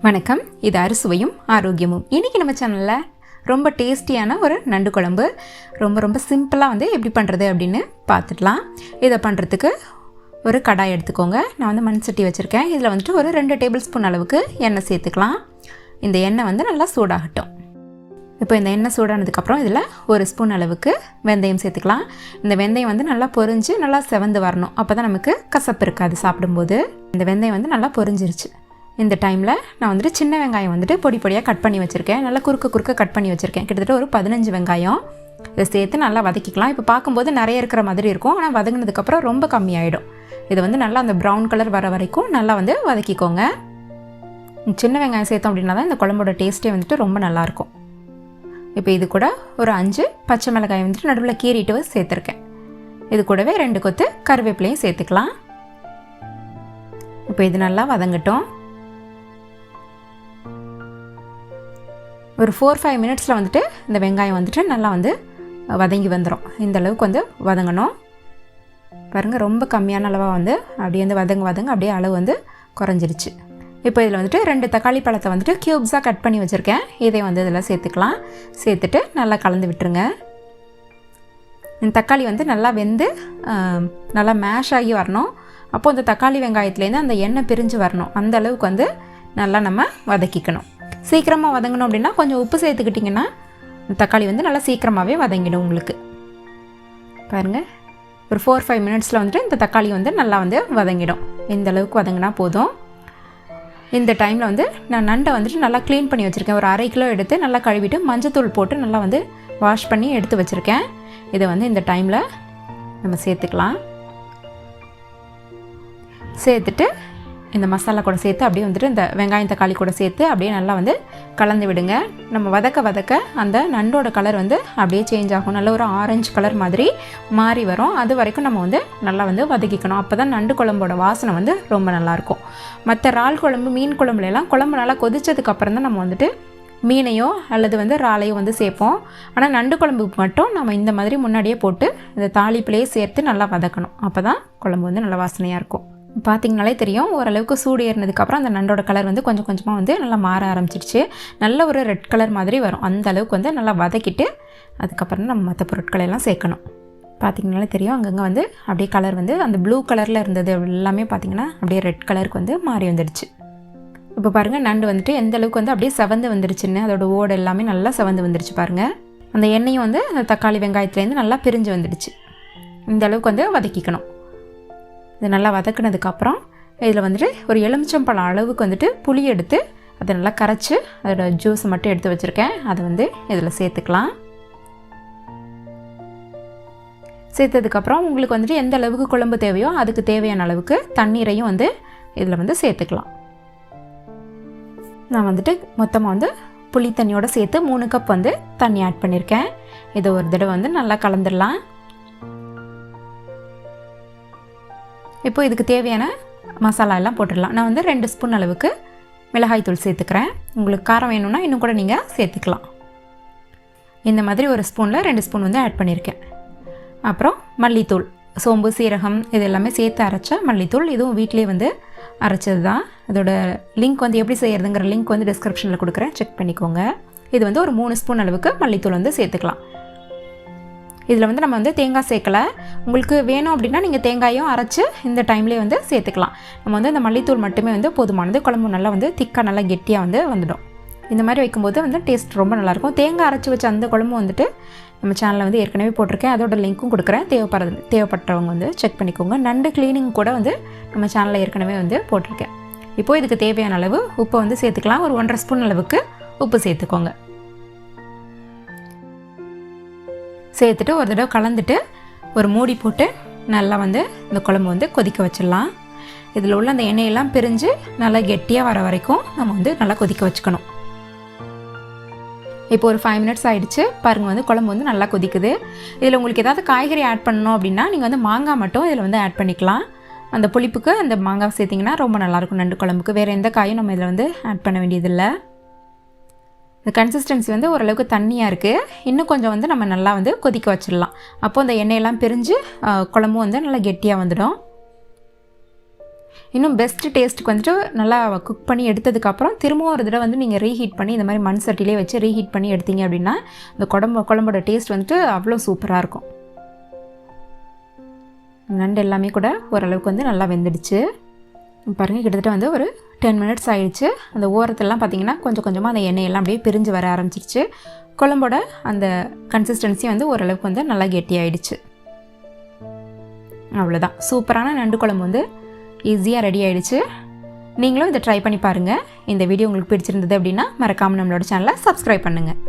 வணக்கம், இது அறுசுவையும் ஆரோக்கியமும். இன்றைக்கி நம்ம சேனலில் ரொம்ப டேஸ்டியான ஒரு நண்டு குழம்பு ரொம்ப சிம்பிளாக எப்படி பண்ணுறது அப்படின்னு பார்த்துடலாம். இதை பண்ணுறதுக்கு ஒரு கடாய் எடுத்துக்கோங்க. நான் மண் சட்டி வச்சுருக்கேன். இதில் ஒரு 2 டேபிள் ஸ்பூன் அளவுக்கு எண்ணெய் சேர்த்துக்கலாம். இந்த எண்ணெய் நல்லா சூடாகட்டும். இப்போ இந்த எண்ணெய் சூடானதுக்கப்புறம் இதில் 1 ஸ்பூன் அளவுக்கு வெந்தயம் சேர்த்துக்கலாம். இந்த வெந்தயம் நல்லா பொரிஞ்சு நல்லா செவந்து வரணும். அப்போ தான் நமக்கு கசப்பு இருக்காது சாப்பிடும்போது. இந்த வெந்தயம் நல்லா பொரிஞ்சிருச்சு. இந்த டைமில் நான் சின்ன வெங்காயம் பொடி பொடியாக கட் பண்ணி வச்சுருக்கேன். நல்லா குறுக்க கட் பண்ணி வச்சுருக்கேன். கிட்டத்தட்ட ஒரு 15 வெங்காயம் இதை சேர்த்து நல்லா வதக்கிக்கலாம். இப்போ பார்க்கும்போது நிறைய இருக்கிற மாதிரி இருக்கும், ஆனால் வதங்கினதுக்கப்புறம் ரொம்ப கம்மியாயிடும். இது நல்லா அந்த ப்ரௌன் கலர் வர வரைக்கும் நல்லா வதக்கிக்கோங்க. சின்ன வெங்காயம் சேர்த்தோம் அப்படின்னா தான் இந்த குழம்போட டேஸ்ட்டே ரொம்ப நல்லாயிருக்கும். இப்போ இது கூட ஒரு 5 பச்சை மிளகாய் நடுவில் கீறிட்டு சேர்த்துருக்கேன். இது கூடவே 2 கொத்து கருவேப்பிலையும் சேர்த்துக்கலாம். இப்போ இது நல்லா வதங்கட்டும். ஒரு 4-5 மினிட்ஸில் இந்த வெங்காயம் நல்லா வதங்கி வந்துடும். இந்த அளவுக்கு வதங்கணும். பாருங்கள், ரொம்ப கம்மியான அளவாக அப்படியே வதங்க அப்படியே அளவு குறைஞ்சிருச்சு. இப்போ இதில் 2 தக்காளி பழத்தை க்யூப்ஸாக கட் பண்ணி வச்சுருக்கேன். இதை இதில் சேர்த்துக்கலாம். சேர்த்துட்டு நல்லா கலந்து விட்டுருங்க. இந்த தக்காளி நல்லா வெந்து நல்லா மேஷ் ஆகி வரணும். அப்போது இந்த தக்காளி வெங்காயத்துலேருந்து அந்த எண்ணெய் பிரிஞ்சு வரணும். அந்த அளவுக்கு நல்லா நம்ம வதக்கிக்கணும். சீக்கிரமாக வதங்கணும் அப்படின்னா கொஞ்சம் உப்பு சேர்த்துக்கிட்டிங்கன்னா தக்காளி நல்லா சீக்கிரமாகவே வதங்கிடும் உங்களுக்கு. பாருங்கள், ஒரு 4-5 மினிட்ஸில் இந்த தக்காளி நல்லா வதங்கிடும். இந்த அளவுக்கு வதங்கினா போதும். இந்த டைமில் நான் நண்டை நல்லா க்ளீன் பண்ணி வச்சுருக்கேன். ஒரு 1/2 கிலோ எடுத்து நல்லா கழுவிட்டு மஞ்சத்தூள் போட்டு நல்லா வாஷ் பண்ணி எடுத்து வச்சுருக்கேன். இதை இந்த டைமில் நம்ம சேர்த்துக்கலாம். சேர்த்துட்டு இந்த மசாலா கூட சேர்த்து அப்படியே இந்த வெங்காயம் தக்காளி கூட சேர்த்து அப்படியே நல்லா கலந்து விடுங்க. நம்ம வதக்க அந்த நண்டோட கலர் அப்படியே சேஞ்ச் ஆகும். நல்ல ஒரு ஆரஞ்சு கலர் மாதிரி மாறி வரும். அது வரைக்கும் நம்ம நல்லா வதக்கிக்கணும். அப்போ தான் நண்டு குழம்போட வாசனை ரொம்ப நல்லாயிருக்கும். மற்ற இறால் குழம்பு, மீன் குழம்புலாம் குழம்பு நல்லா கொதிச்சதுக்கப்புறம் தான் நம்ம மீனையோ அல்லது இறாலையோ சேர்ப்போம். ஆனால் நண்டு குழம்புக்கு மட்டும் நம்ம இந்த மாதிரி முன்னாடியே போட்டு இந்த தாளிப்புலேயே சேர்த்து நல்லா வதக்கணும். அப்போ தான் குழம்பு நல்ல வாசனையாக இருக்கும். பார்த்திங்கனாலே தெரியும், ஓரளவுக்கு சூடு ஏறினதுக்கப்புறம் அந்த நண்டோட கலர் கொஞ்சம் கொஞ்சமாக நல்லா மாற ஆரம்பிச்சிடுச்சு. நல்ல ஒரு ரெட் கலர் மாதிரி வரும். அந்த அளவுக்கு நல்லா வதக்கிட்டு அதுக்கப்புறம் நம்ம மற்ற பொருட்களெல்லாம் சேர்க்கணும். பார்த்திங்கனாலே தெரியும், அங்கங்கே அப்படியே கலர் அந்த ப்ளூ கலரில் இருந்தது எல்லாமே பார்த்திங்கன்னா அப்படியே ரெட் கலருக்கு மாறி வந்துடுச்சு. இப்போ பாருங்கள், நண்டு எந்த அளவுக்கு அப்படியே செவந்து வந்துடுச்சுன்னு, அதோட ஓடு எல்லாமே நல்லா செவந்து வந்துடுச்சு. பாருங்கள், அந்த எண்ணெயும் அந்த தக்காளி வெங்காயத்துலேருந்து நல்லா பிரிஞ்சு வந்துடுச்சு. இந்த அளவுக்கு வதக்கிக்கணும். இது நல்லா வதக்கினதுக்கப்புறம் இதில் ஒரு எலுமிச்சம்பழம் அளவுக்கு புளி எடுத்து அதை நல்லா கரைச்சி அதோட ஜூஸ் மட்டும் எடுத்து வச்சுருக்கேன். அதை இதில் சேர்த்துக்கலாம். சேர்த்ததுக்கப்புறம் உங்களுக்கு எந்த அளவுக்கு குழம்பு தேவையோ அதுக்கு தேவையான அளவுக்கு தண்ணீரையும் இதில் சேர்த்துக்கலாம். நான் மொத்தமாக புளி தண்ணியோடு சேர்த்து 3 கப் தண்ணி ஆட் பண்ணியிருக்கேன். இதை ஒரு தடவை நல்லா கலந்துடலாம். இப்போ இதுக்கு தேவையான மசாலா எல்லாம் போட்டுடலாம். நான் 2 ஸ்பூன் அளவுக்கு மிளகாய்த்தூள் சேர்த்துக்கிறேன். உங்களுக்கு காரம் வேணும்னா இன்னும் கூட நீங்கள் சேர்த்துக்கலாம். இந்த மாதிரி ஒரு ஸ்பூனில் 2 ஸ்பூன் ஆட் பண்ணியிருக்கேன். அப்புறம் மல்லித்தூள், சோம்பு, சீரகம் இது எல்லாமே சேர்த்து அரைச்ச மல்லித்தூள். இதுவும் வீட்டிலே அரைச்சது தான். அதோட லிங்க் எப்படி செய்கிறதுங்கிற லிங்க் டிஸ்கிரிப்ஷனில் கொடுக்குறேன், செக் பண்ணிக்கோங்க. இது ஒரு 3 ஸ்பூன் அளவுக்கு மல்லித்தூள் சேர்த்துக்கலாம். இதில் நம்ம தேங்காய் சேர்க்கலை. உங்களுக்கு வேணும் அப்படின்னா நீங்கள் தேங்காயும் அரைச்சி இந்த டைம்லேயே சேர்த்துக்கலாம். நம்ம இந்த மல்லித்தூள் மட்டுமே போதுமானது. குழம்பு நல்லா திக்காக நல்லா கெட்டியாக வந்துடும். இந்த மாதிரி வைக்கும்போது டேஸ்ட் ரொம்ப நல்லாயிருக்கும். தேங்காய் அரைச்சி வச்ச அந்த குழம்பு நம்ம சேனலில் ஏற்கனவே போட்டிருக்கேன். அதோட லிங்க்கும் கொடுக்குறேன். தேவைப்பட்டவங்க செக் பண்ணிக்கோங்க. நண்டு க்ளீனிங் கூட நம்ம சேனலில் ஏற்கனவே போட்டிருக்கேன். இப்போது இதுக்கு தேவையான அளவு உப்பை சேர்த்துக்கலாம். ஒரு 1.5 ஸ்பூன் அளவுக்கு உப்பு சேர்த்துக்கோங்க. சேர்த்துட்டு ஒரு தடவை கலந்துட்டு ஒரு மூடி போட்டு நல்லா இந்த குழம்பு கொதிக்க வச்சிடலாம். இதில் உள்ள அந்த எண்ணெயெல்லாம் பிரிஞ்சு நல்லா கெட்டியாக வர வரைக்கும் நம்ம நல்லா கொதிக்க வச்சுக்கணும். இப்போ ஒரு 5 மினிட்ஸ் ஆகிடுச்சு. பாருங்கள், குழம்பு நல்லா கொதிக்குது. இதில் உங்களுக்கு ஏதாவது காய்கறி ஆட் பண்ணணும் அப்படின்னா நீங்கள் மாங்காய் மட்டும் இதில் ஆட் பண்ணிக்கலாம். அந்த புளிப்புக்கு அந்த மாங்காய் சேர்த்திங்கன்னா ரொம்ப நல்லாயிருக்கும் நண்டு குழம்புக்கு. வேறு எந்த காயும் நம்ம இதில் ஆட் பண்ண வேண்டியதில்லை. இந்த கன்சிஸ்டன்சி ஓரளவுக்கு தண்ணியாக இருக்குது. இன்னும் கொஞ்சம் நம்ம நல்லா கொதிக்க வச்சிடலாம். அப்போது அந்த எண்ணெயெல்லாம் பிரிஞ்சு குழம்பும் நல்லா கெட்டியாக வந்துடும். இன்னும் பெஸ்ட் டேஸ்ட்டுக்கு வந்துட்டு நல்லா குக் பண்ணி எடுத்ததுக்கப்புறம் திரும்பவும் ஒரு தடவை வந்து நீங்கள் ரீஹீட் பண்ணி இந்த மாதிரி மண் சட்டிலே வச்சு ரீஹீட் பண்ணி எடுத்தீங்க அப்படின்னா இந்த குழம்போட டேஸ்ட் வந்துட்டு அவ்வளோ சூப்பராக இருக்கும். நண்டு எல்லாமே கூட ஓரளவுக்கு வந்து நல்லா வெந்துடுச்சு. பாருங்கள், கிட்டத்தட்ட வந்து ஒரு 10 மினிட்ஸ் ஆகிடுச்சு. அந்த ஓரத்துலலாம் பார்த்திங்கன்னா கொஞ்சம் கொஞ்சமாக அந்த எண்ணெயெல்லாம் அப்படியே பிரிஞ்சு வர ஆரம்பிச்சிருச்சு. குழம்போட அந்த கன்சிஸ்டன்சி வந்து ஓரளவுக்கு வந்து நல்லா கெட்டியாயிடுச்சு. அவ்வளோதான், சூப்பரான நண்டு குழம்பு வந்து ஈஸியாக ரெடி ஆகிடுச்சு. நீங்களும் இதை ட்ரை பண்ணி பாருங்கள். இந்த வீடியோ உங்களுக்கு பிடிச்சிருந்தது அப்படின்னா மறக்காமல் நம்மளோட சேனலை சப்ஸ்கிரைப் பண்ணுங்கள்.